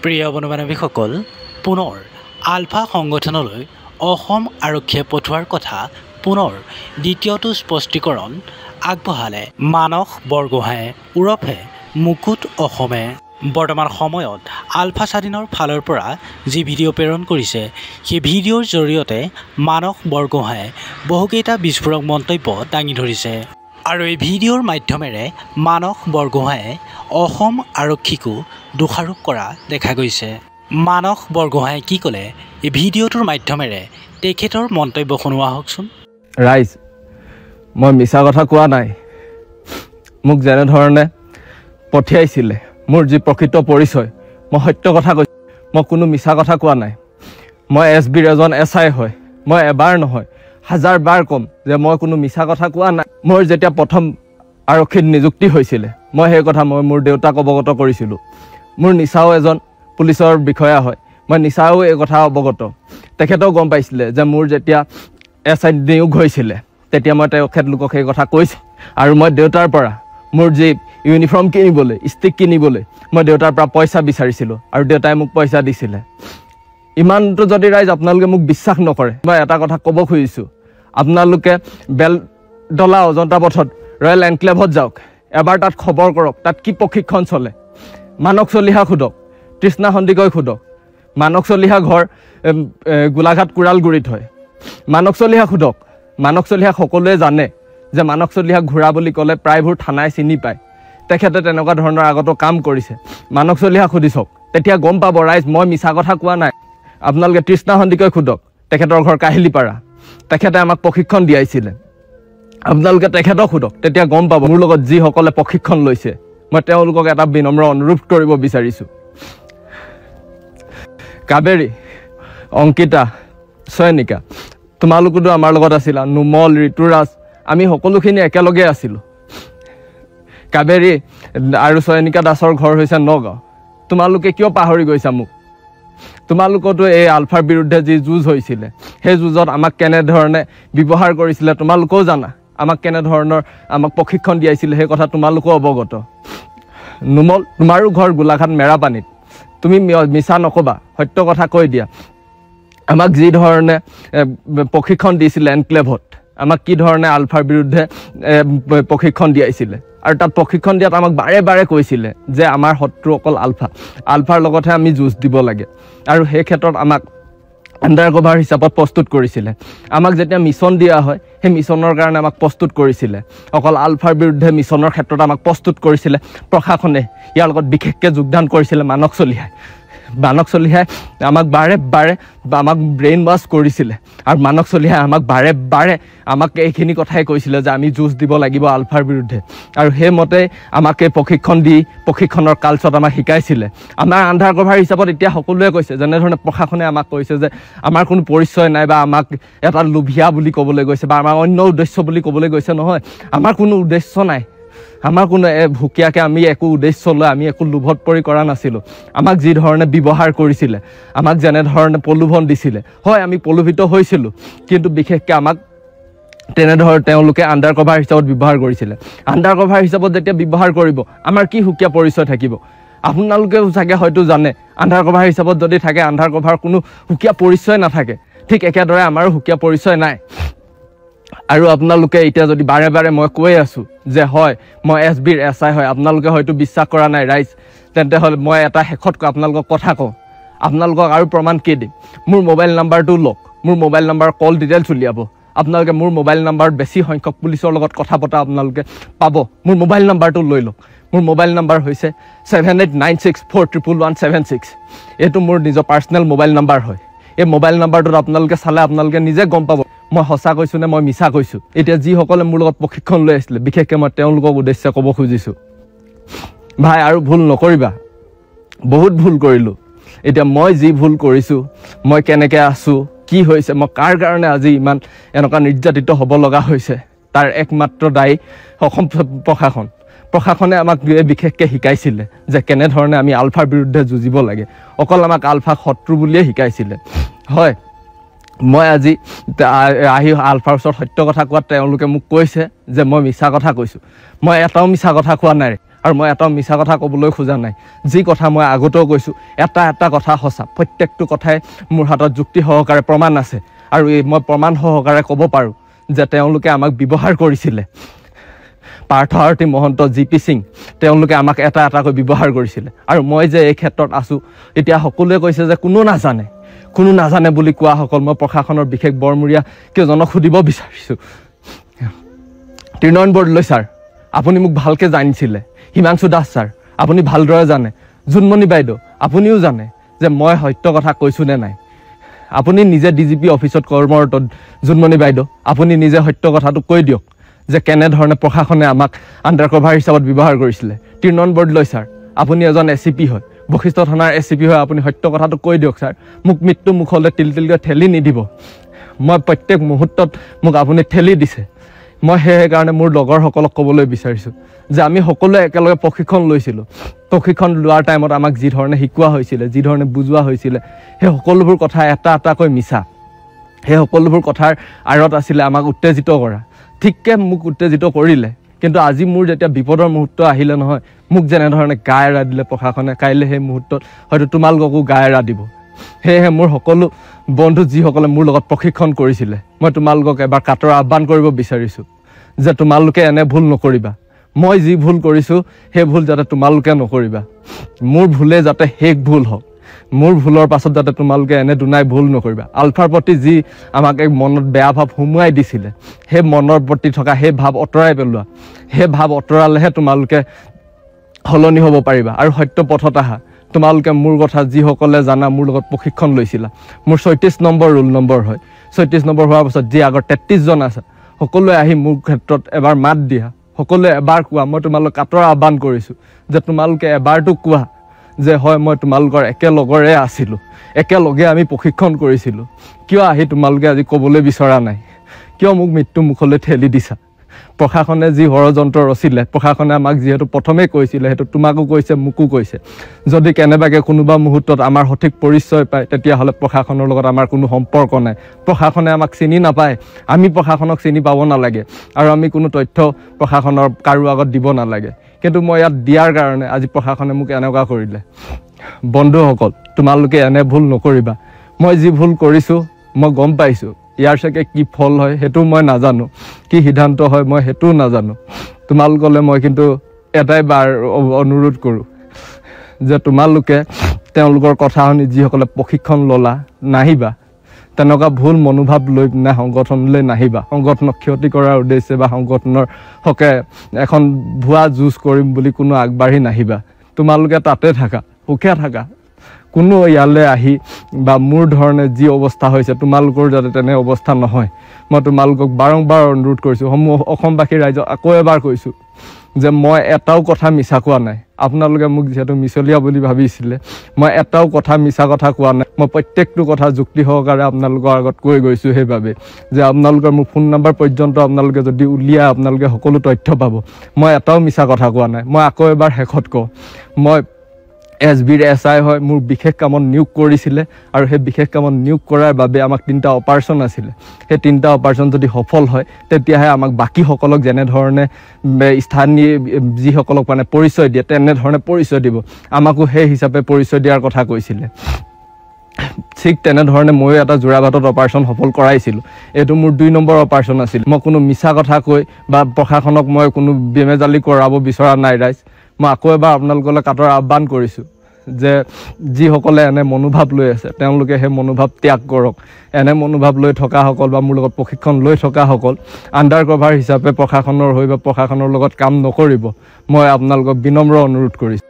প্ৰিয় বন্ধু-বান্ধৱীসকল, পুনৰ আলফা সংগঠনলৈ অসম আৰক্ষীয়ে পঠোৱাৰ কথা পুনৰ দ্বিতীয়টো স্পষ্টীকৰণ আগবঢ়ালে মানস বৰগোহাঁই ওৰফে মুকুট অসমে। বৰ্তমান সময়ত আলফা স্বাধীনৰ ফালৰ পৰা যি ভিডিঅ' প্ৰেৰণ কৰিছে, সেই ভিডিঅ'ৰ জৰিয়তে মানস বৰগোহাঁয়ে বহুকেইটা বিস্ফোৰক মন্তব্য দাঙি ধৰিছে। আৰু এই ভিডিঅ'ৰ মাধ্যমেৰে মানস বৰগোহাঁয়ে অসম আৰক্ষীকো দোষাৰোপ কৰা দেখা গৈছে। মানস বৰগোহাঁয়ে কি ক'লে এই ভিডিঅ'টোৰ মাধ্যমেৰে তেখেতৰ মন্তব্য শুনোৱা হওকচোন। ৰাইজ, মই মিছা কথা কোৱা নাই। মোক যেনেধৰণে পঠিয়াইছিলে, মোৰ যি প্ৰকৃত পৰিচয়, মই সত্য কথা কৈছোঁ। মই কোনো মিছা কথা কোৱা নাই। মই SBৰ এজন SI হয়। মই এবাৰ নহয়, হাজাৰ বাৰ ক'ম যে মই কোনো মিছা কথা কোৱা নাই। মোৰ যেতিয়া প্ৰথম আৰক্ষীত নিযুক্তি হৈছিলে, মই সেই কথা মোৰ দেউতাক অৱগত কৰিছিলোঁ। মোৰ নিচাও এজন পুলিচৰ বিষয়া হয়, মই নিচাও এই কথা অৱগত। তেখেতেও গম পাইছিলে যে মোৰ যেতিয়া SI নিয়োগ হৈছিলে, তেতিয়া মই তেখেতলোকক সেই কথা কৈছোঁ। আৰু মই দেউতাৰ পৰা মোৰ যি ইউনিফৰ্ম কিনিবলৈ, ষ্টিক কিনিবলৈ মই দেউতাৰ পৰা পইচা বিচাৰিছিলোঁ আৰু দেউতাই মোক পইচা দিছিলে। ইমানটো যদি ৰাইজ আপোনালোকে মোক বিশ্বাস নকৰে, মই এটা কথা ক'ব খুজিছোঁ। আপোনালোকে বেলতলা অজন্তা পথত ৰয়েল এনক্লেভত যাওক, এবাৰ তাত খবৰ কৰক তাত কি প্ৰশিক্ষণ চলে। মানস চলিহা সোধক, তৃষ্ণা সন্দিকৈ সোধক। মানস চলিহা ঘৰ গোলাঘাট কোৰালগুৰিত হয়। মানস চলিহা সোধক। মানস চলিহাক সকলোৱে জানে যে মানস চলিহাক ঘূৰা বুলি ক'লে প্ৰায়বোৰ থানাই চিনি পায়। তেখেতে তেনেকুৱা ধৰণৰ আগতো কাম কৰিছে। মানস চলিহাক সুধি চাওক, তেতিয়া গম পাব ৰাইজ মই মিছা কথা কোৱা নাই। আপোনালোকে তৃষ্ণা সন্দিকৈ সোধক, তেখেতৰ ঘৰ কাহিলীপাৰা। তেখেতে আমাক প্ৰশিক্ষণ দিয়াইছিলে। আপোনালোকে তেখেতক সোধক, তেতিয়া গম পাব। মোৰ লগত যিসকলে প্ৰশিক্ষণ লৈছে, মই তেওঁলোকক এটা বিনম্ৰ অনুৰোধ কৰিব বিচাৰিছোঁ। কাবেৰী, অংকিতা, চয়নিকা, তোমালোকতো আমাৰ লগত আছিলা। নুমল, ঋতুৰাজ, আমি সকলোখিনি একেলগে আছিলোঁ। কাবেৰী আৰু চয়নিকা দাসৰ ঘৰ হৈছে নগাঁও। তোমালোকে কিয় পাহৰি গৈছা মোক? তোমালোকতো এই আলফাৰ বিৰুদ্ধে যি যুঁজ হৈছিলে, সেই যুঁজত আমাক কেনেধৰণে ব্যৱহাৰ কৰিছিলে তোমালোকেও জানা। আমাক কেনেধৰণৰ প্ৰশিক্ষণ দিয়াইছিলে সেই কথা তোমালোকেও অৱগত। নুমল, তোমাৰো ঘৰ গোলাঘাট মেৰাপানীত। তুমি মিছা নক'বা, সত্য কথা কৈ দিয়া। আমাক যি ধৰণে প্ৰশিক্ষণ দিছিলে এনক্লেভত, আমাক কি ধৰণে আলফাৰ বিৰুদ্ধে প্ৰশিক্ষণ দিয়াইছিলে। আৰু তাত প্ৰশিক্ষণ দিয়াত আমাক বাৰে বাৰে কৈছিলে যে আমাৰ শত্ৰু অকল আলফাৰ লগতহে আমি যুঁজ দিব লাগে। আৰু সেই ক্ষেত্ৰত আমাক আণ্ডাৰ কভাৰ হিচাপত প্ৰস্তুত কৰিছিলে। আমাক যেতিয়া মিছন দিয়া হয়, সেই মিছনৰ কাৰণে আমাক প্ৰস্তুত কৰিছিলে। অকল আলফাৰ বিৰুদ্ধে মিছনৰ ক্ষেত্ৰত আমাক প্ৰস্তুত কৰিছিলে প্ৰশাসনে। ইয়াৰ লগত বিশেষকৈ যোগদান কৰিছিলে মানস চলিহাই। মানস চলিহাই আমাক বাৰে বাৰে আমাক ব্ৰেইন ৱাছ কৰিছিলে। আৰু মানস চলিহাই আমাক বাৰে বাৰে আমাক এইখিনি কথাই কৈছিলে যে আমি যুঁজ দিব লাগিব আলফাৰ বিৰুদ্ধে। আৰু সেইমতে আমাক এই প্ৰশিক্ষণৰ কালচত আমাক শিকাইছিলে। আমাৰ আন্ধাৰ কভাৰ হিচাপত এতিয়া সকলোৱে কৈছে, যেনেধৰণে প্ৰশাসনে আমাক কৈছে যে আমাৰ কোনো পৰিচয় নাই বা আমাক এটা লোভিয়া বুলি ক'বলৈ গৈছে বা আমাৰ অন্য উদ্দেশ্য বুলি ক'বলৈ গৈছে। নহয়, আমাৰ কোনো উদ্দেশ্য নাই। আমাৰ কোনো ভুকীয়াকৈ আমি একো উদ্দেশ্য লৈ আমি একো লোভত পৰি কৰা নাছিলোঁ। আমাক যি ধৰণে ব্যৱহাৰ কৰিছিলে, আমাক যেনেধৰণে প্ৰলোভন দিছিলে, হয় আমি প্ৰলোভিত হৈছিলোঁ, কিন্তু বিশেষকৈ আমাক তেনেধৰণে তেওঁলোকে আণ্ডাৰ কভাৰ হিচাপত ব্যৱহাৰ কৰিছিলে। আণ্ডাৰ কভাৰ হিচাপত যেতিয়া ব্যৱহাৰ কৰিব, আমাৰ কি সুকীয়া পৰিচয় থাকিব? আপোনালোকেও চাগে হয়তো জানে, আণ্ডাৰ কভাৰ হিচাপত যদি থাকে, আণ্ডাৰ কভাৰ কোনো সুকীয়া পৰিচয় নাথাকে। ঠিক একেদৰে আমাৰো সুকীয়া পৰিচয় নাই। আৰু আপোনালোকে এতিয়া যদি বাৰে বাৰে মই কৈ আছোঁ যে হয় মই SBৰ SI হয়, আপোনালোকে হয়তো বিশ্বাস কৰা নাই ৰাইজ, তেন্তে হ'লে মই এটা শেষত আপোনালোকক কথা কওঁ। আপোনালোকক আৰু প্ৰমাণ কি দিম? মোৰ মোবাইল নাম্বাৰটো লওক, মোৰ মোবাইল নাম্বাৰ কল ডিটেইলছ উলিয়াব। আপোনালোকে মোৰ মোবাইল নাম্বাৰত বেছি সংখ্যক পুলিচৰ লগত কথা পতা আপোনালোকে পাব। মোৰ মোবাইল নাম্বাৰটো লৈ লওক। মোৰ মোবাইল নাম্বাৰ হৈছে 7896411176। এইটো মোৰ নিজৰ পাৰ্চনেল মোবাইল নাম্বাৰ হয়। এই মোবাইল নাম্বাৰটোত আপোনালোকে চালে আপোনালোকে নিজে গম পাব মই সঁচা কৈছোঁ নে মই মিছা কৈছোঁ। এতিয়া যিসকলে মোৰ লগত প্ৰশিক্ষণ লৈ আছিলে, বিশেষকৈ মই তেওঁলোকক উদ্দেশ্যে ক'ব খুজিছোঁ, ভাই আৰু ভুল নকৰিবা। বহুত ভুল কৰিলোঁ। এতিয়া মই যি ভুল কৰিছোঁ, মই কেনেকৈ আছোঁ, কি হৈছে, মই কাৰ কাৰণে আজি ইমান এনেকুৱা নিৰ্যাতিত হ'ব লগা হৈছে, তাৰ একমাত্ৰ দায়ী অসম প্ৰশাসনে আমাক বিশেষকৈ শিকাইছিলে যে কেনেধৰণে আমি আলফাৰ বিৰুদ্ধে যুঁজিব লাগে। অকল আমাক আলফাক শত্ৰু বুলিয়ে শিকাইছিলে। হয়, মই আজি আহি আলফাৰ ওচৰত সত্য কথা কোৱাত তেওঁলোকে মোক কৈছে যে মই মিছা কথা কৈছোঁ। মই এটাও মিছা কথা কোৱা নাই। আৰু মই এটাও মিছা কথা ক'বলৈ খোজা নাই যি কথা মই আগতেও কৈছোঁ এটা কথা সঁচা প্ৰত্যেকটো কথাই মোৰ হাতত যুক্তি সহকাৰে প্ৰমাণ আছে আৰু মই প্ৰমাণ সহকাৰে ক'ব পাৰোঁ যে তেওঁলোকে আমাক ব্যৱহাৰ কৰিছিলে পাৰ্থ আৰতী মহন্ত জি পি সিং তেওঁলোকে আমাক এটাকৈ ব্যৱহাৰ কৰিছিলে আৰু মই যে এই ক্ষেত্ৰত আছোঁ এতিয়া সকলোৱে কৈছে যে কোনো নাজানে বুলি কোৱাসকল মই প্ৰশাসনৰ বিশেষ বৰমূৰীয়া কেইজনক সুধিব বিচাৰিছোঁ ত্ৰিনয়ন বৰদলৈ ছাৰ আপুনি মোক ভালকৈ জানিছিলে হিমাংশু দাস ছাৰ আপুনি ভালদৰে জানে জোনমণি বাইদেউ আপুনিও জানে যে মই সত্য কথা কৈছোঁ নে নাই আপুনি নিজে DGP অফিচত কৰ্মৰত জোনমণি বাইদেউ আপুনি নিজে সত্য কথাটো কৈ দিয়ক যে কেনেধৰণে প্ৰশাসনে আমাক আণ্ডাৰ কভাৰ হিচাপত ব্যৱহাৰ কৰিছিলে ত্ৰিনয়ন বৰদলৈ ছাৰ আপুনি এজন SCP হয় বশিষ্ঠ থানাৰ SCP হয় আপুনি সত্য কথাটো কৈ দিয়ক ছাৰ মোক মৃত্যু মুখলৈ তিলকৈ ঠেলি নিদিব মই প্ৰত্যেক মুহূৰ্তত মোক আপুনি ঠেলি দিছে মই সেইকাৰণে মোৰ লগৰসকলক ক'বলৈ বিচাৰিছোঁ যে আমি সকলোৱে একেলগে প্ৰশিক্ষণ লৈছিলোঁ প্ৰশিক্ষণ লোৱাৰ টাইমত আমাক যি ধৰণে শিকোৱা হৈছিলে যি ধৰণে বুজোৱা হৈছিলে সেই সকলোবোৰ কথা এটাকৈ মিছা সেই সকলোবোৰ কথাৰ আঁৰত আছিলে আমাক উত্তেজিত কৰা ঠিককৈ মোক উত্তেজিত কৰিলে কিন্তু আজি মোৰ যেতিয়া বিপদৰ মুহূৰ্ত আহিলে নহয় মোক যেনেধৰণে গা এৰা দিলে প্ৰশাসনে কাইলৈ সেই মুহূৰ্তত হয়তো তোমালোককো গা এৰা দিব সেয়েহে মোৰ সকলো বন্ধু যিসকলে মোৰ লগত প্ৰশিক্ষণ কৰিছিলে মই তোমালোকক এবাৰ কাটৰ আহ্বান কৰিব বিচাৰিছোঁ যে তোমালোকে এনে ভুল নকৰিবা মই যি ভুল কৰিছোঁ সেই ভুল যাতে তোমালোকে নকৰিবা মোৰ ভুলে যাতে শেষ ভুল হওক মোৰ ভুলৰ পাছত যাতে তোমালোকে এনে দুনাই ভুল নকৰিবা আলফাৰ প্ৰতি যি আমাক এক মনত বেয়া ভাৱ সোমোৱাই দিছিলে সেই মনৰ প্ৰতি থকা সেই ভাৱ আঁতৰাই পেলোৱা সেই ভাৱ আঁতৰালেহে তোমালোকে সলনি হ'ব পাৰিবা আৰু সত্য পথত আহা তোমালোকে মোৰ কথা যিসকলে জানা মোৰ লগত প্ৰশিক্ষণ লৈছিলা মোৰ ৩৬ নম্বৰ ৰোল নম্বৰ হয় ৩৬ নম্বৰ হোৱাৰ পাছত যি আগৰ ৩৩জন আছে সকলোৱে আহি মোৰ ক্ষেত্ৰত এবাৰ মাত দিয়া সকলোৱে এবাৰ কোৱা মই তোমালোক কাটৰ আহ্বান কৰিছোঁ যে তোমালোকে এবাৰটো কোৱা যে হয় মই তোমালোকৰ একেলগৰে আছিলোঁ একেলগে আমি প্ৰশিক্ষণ কৰিছিলোঁ কিয় আহি তোমালোকে আজি ক'বলৈ বিচৰা নাই কিয় মোক মৃত্যু মুখলৈ ঠেলি দিছা প্ৰশাসনে যি ষড়যন্ত্ৰ ৰচিলে প্ৰশাসনে আমাক যিহেতু প্ৰথমেই কৈছিলে সেইটো তোমাকো কৈছে মোকো কৈছে যদি কেনেবাকৈ কোনোবা মুহূৰ্তত আমাৰ সঠিক পৰিচয় পায় তেতিয়াহ'লে প্ৰশাসনৰ লগত আমাৰ কোনো সম্পৰ্ক নাই প্ৰশাসনে আমাক চিনি নাপায় আমি প্ৰশাসনক চিনি পাব নালাগে আৰু আমি কোনো তথ্য প্ৰশাসনৰ কাৰো আগত দিব নালাগে কিন্তু মই ইয়াত দিয়াৰ কাৰণে আজি প্ৰশাসনে মোক এনেকুৱা কৰিলে বন্ধুসকল তোমালোকে এনে ভুল নকৰিবা মই যি ভুল কৰিছোঁ মই গম পাইছোঁ ইয়াৰ চাগে কি ফল হয় সেইটো মই নাজানো কি সিদ্ধান্ত হয় মই সেইটোও নাজানো তোমালোকলৈ মই কিন্তু এটাই বাৰ অনুৰোধ কৰোঁ যে তোমালোকে তেওঁলোকৰ কথা শুনি যিসকলে প্ৰশিক্ষণ ল'লা নাহিবা তেনেকুৱা ভুল মনোভাৱ লৈ পিনে সংগঠনলৈ নাহিবা সংগঠনক ক্ষতি কৰাৰ উদ্দেশ্যে বা সংগঠনৰ হকে এখন ভুৱা যুঁজ কৰিম বুলি কোনো আগবাঢ়ি নাহিবা তোমালোকে তাতে থাকা সুখে থাকা কোনো ইয়ালৈ আহি বা মোৰ ধৰণে যি অৱস্থা হৈছে তোমালোকৰ যাতে তেনে অৱস্থা নহয় মই তোমালোকক বাৰম্বাৰ অনুৰোধ কৰিছোঁ অসমবাসী ৰাইজক আকৌ এবাৰ কৈছোঁ যে মই এটাও কথা মিছা কোৱা নাই আপোনালোকে মোক যিহেতু মিছলীয়া বুলি ভাবিছিলে মই এটাও কথা মিছা কথা কোৱা নাই মই প্ৰত্যেকটো কথা যুক্তি সহকাৰে আপোনালোকৰ আগত কৈ গৈছোঁ সেইবাবে যে আপোনালোকৰ মোৰ ফোন নম্বৰ পৰ্যন্ত আপোনালোকে যদি উলিয়াই আপোনালোকে সকলো তথ্য পাব মই এটাও মিছা কথা কোৱা নাই মই আকৌ এবাৰ শেষত কওঁ মই SBৰ SI হয় মোৰ বিশেষ কামত নিয়োগ কৰিছিলে আৰু সেই বিশেষ কামত নিয়োগ কৰাৰ বাবে আমাক 3টা অপাৰেশ্যন আছিলে সেই 3টা অপাৰেশ্যন যদি সফল হয় তেতিয়াহে আমাক বাকীসকলক যেনেধৰণে স্থানীয় যিসকলক মানে পৰিচয় দিয়ে তেনেধৰণে পৰিচয় দিব আমাকো সেই হিচাপে পৰিচয় দিয়াৰ কথা কৈছিলে ঠিক তেনেধৰণে ময়ো এটা যোৰাবাটত অপাৰেশ্যন সফল কৰাইছিলোঁ এইটো মোৰ 2 নম্বৰ অপাৰেশ্যন আছিল মই কোনো মিছা কথা কৈ বা প্ৰশাসনক মই কোনো বেমেজালি কৰাব বিচৰা নাই ৰাইজ মই আকৌ এবাৰ আপোনালোকলৈ কাটৰ আহ্বান কৰিছোঁ যে যিসকলে এনে মনোভাৱ লৈ আছে তেওঁলোকে সেই মনোভাৱ ত্যাগ কৰক এনে মনোভাৱ লৈ থকাসকল বা মোৰ লগত প্ৰশিক্ষণ লৈ থকাসকল আণ্ডাৰ কভাৰ হিচাপে প্ৰশাসনৰ হৈ বা প্ৰশাসনৰ লগত কাম নকৰিব মই আপোনালোকক বিনম্ৰ অনুৰোধ কৰিছোঁ